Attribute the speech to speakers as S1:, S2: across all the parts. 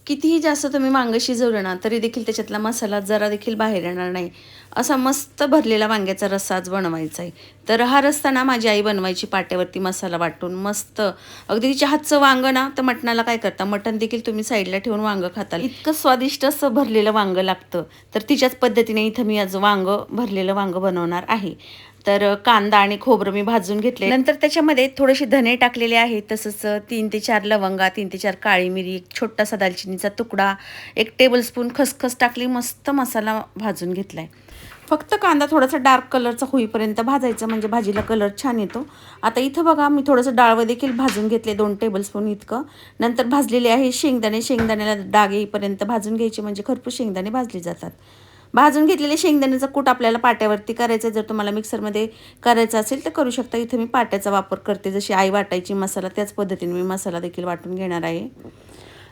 S1: कितीही जास्त तुम्ही वांगं शिजवलं ना तरी देखील त्याच्यातला मसाला जरा देखील बाहेर येणार नाही. असा मस्त भरलेला वांग्याचा रस्सा आज बनवायचा आहे. तर हा रस्सा ना माझी आई बनवायची पाट्यावरती मसाला वाटून मस्त. अगदी तिच्या हातचं वांगं ना तर मटणाला काय करता, मटण देखील तुम्ही साईडला ठेवून वांगं खाताल, इतकं स्वादिष्ट असं भरलेलं वांगं लागतं. तर तिच्याच पद्धतीने इथं मी आज भरलेलं वांगं बनवणार आहे. तर कांदा आणि खोबरं मी भाजून घेतले, नंतर त्याच्यामध्ये थोडेसे धने टाकलेले आहेत, तसंच 3 ते 4 लवंगा, 3 ते 4 काळी मिरी, एक छोटासा दालचिनीचा तुकडा, 1 टेबलस्पून खसखस टाकली, मस्त मसाला भाजून घेतलाय. फक्त कांदा थोडासा डार्क कलरचा होईपर्यंत भाजायचा, म्हणजे भाजीला कलर छान येतो. आता इथं बघा मी थोडंसं डाळवं देखील भाजून घेतले, 2 टेबलस्पून इतकं. नंतर भाजलेले आहे शेंगदाणे, शेंगदाण्याला डाग येईपर्यंत भाजून घ्यायचे, म्हणजे खरपूस शेंगदाणे भाजले जातात. भाजून घेतलेले शेंगदाण्याचा कूट आपल्याला पाट्यावरती करायचा. जर तुम्हाला मिक्सरमध्ये करायचं असेल तर करू शकता. इथं मी पाट्याचा वापर करते, जशी आई वाटायची मसाला त्याच पद्धतीने मी मसाला देखील वाटून घेणार आहे.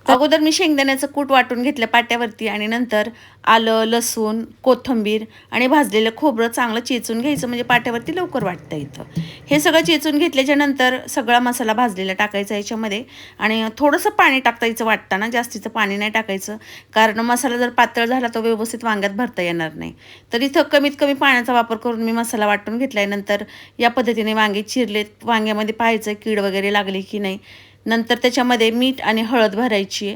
S1: अगोदर मी शेंगदाण्याचं कूट वाटून घेतलं पाट्यावरती, आणि नंतर आलं, लसूण, कोथिंबीर आणि भाजलेलं खोबरं चांगलं चेचून घ्यायचं, म्हणजे पाट्यावरती लवकर वाटतं येतं. हे सगळं चेचून घेतल्याच्या नंतर सगळा मसाला भाजलेला टाकायचा याच्यामध्ये, आणि थोडंसं पाणी टाकायचं वाटताना, जास्तीचं पाणी नाही टाकायचं, कारण मसाला जर पातळ झाला तर व्यवस्थित वांग्यात भरता येणार नाही. तर इथं कमीत कमी पाण्याचा वापर करून मी मसाला वाटून घेतला. नंतर या पद्धतीने वांगे चिरलेत. वांग्यामध्ये पाहायचं कीड वगैरे लागली की नाही. नंतर त्याच्यामध्ये मीठ आणि हळद भरायची आहे.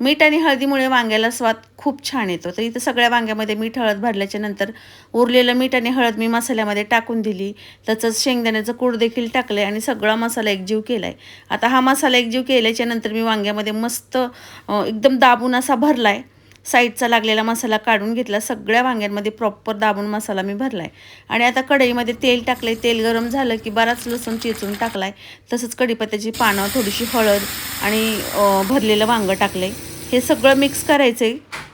S1: मीठ आणि हळदीमुळे वांग्याला स्वाद खूप छान येतो. तर इथं सगळ्या वांग्यामध्ये मीठ हळद भरल्याच्या नंतर उरलेलं मीठ आणि हळद मी मसाल्यामध्ये टाकून दिली. तसंच शेंगदाण्याचं कूट देखील टाकलं आणि सगळा मसाला एकजीव केला आहे. आता हा मसाला एकजीव केल्याच्या नंतर मी वांग्यामध्ये मस्त एकदम दाबून असा भरला आहे. साईडचा लागलेला मसाला काढून घेतला. सगळ्या वांग्यांमध्ये प्रॉपर दाबून मसाला मी भरला आहे. आणि आता कढईमध्ये तेल टाकलं. तेल गरम झालं की बराच लसूण चेचून टाकला आहे. तसंच कढीपत्त्याची पानं, थोडीशी हळद आणि भरलेलं वांगं टाकलं आहे. हे सगळं मिक्स करायचं आहे.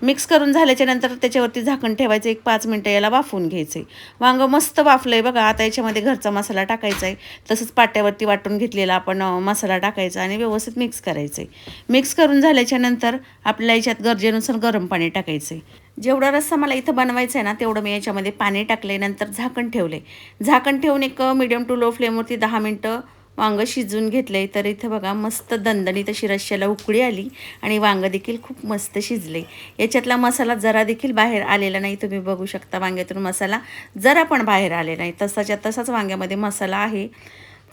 S1: मिक्स करून झाल्याच्या नंतर त्याच्यावरती झाकण ठेवायचं, 1-5 मिनटं याला वाफवून घ्यायचं आहे. वांगं मस्त वाफलं आहे बघा. आता याच्यामध्ये घरचा मसाला टाकायचा आहे. तसंच पाट्यावरती वाटून घेतलेला आपण मसाला टाकायचा आणि व्यवस्थित मिक्स करायचं आहे. मिक्स करून झाल्याच्या नंतर आपल्याला याच्यात गरजेनुसार गरम पाणी टाकायचं आहे. जेवढा रस्सा मला इथं बनवायचा आहे ना तेवढं मी याच्यामध्ये पाणी टाकले. नंतर झाकण ठेवले. झाकण ठेवून एक मीडियम टू लो फ्लेमवरती 10 मिनटं वांगं शिजून घेतलंय. तर इथं बघा मस्त दणदणीत अशी रश्श्याला उकळी आली आणि वांगं देखील खूप मस्त शिजले. याच्यातला मसाला जरा देखील बाहेर आलेला नाही. तुम्ही बघू शकता वांग्यातून मसाला जरा पण बाहेर आलेला नाही. तसाच्या तसाच वांग्यामध्ये मसाला आहे.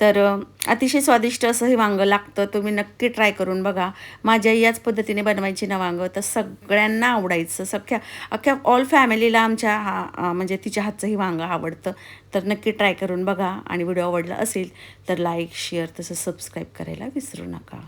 S1: तर अतिशय स्वादिष्ट असं हे वांगं लागतं. तुम्ही नक्की ट्राय करून बघा. माझ्या याच पद्धतीने बनवायची ना वांगं, तर सगळ्यांना आवडायचं. अख्ख्या ऑल फॅमिलीला आमच्या म्हणजे तिच्या हातचं हे वांगं आवडतं. तर नक्की ट्राय करून बघा. आणि व्हिडिओ आवडला असेल तर लाईक, शेअर तसंच सबस्क्राईब करायला विसरू नका.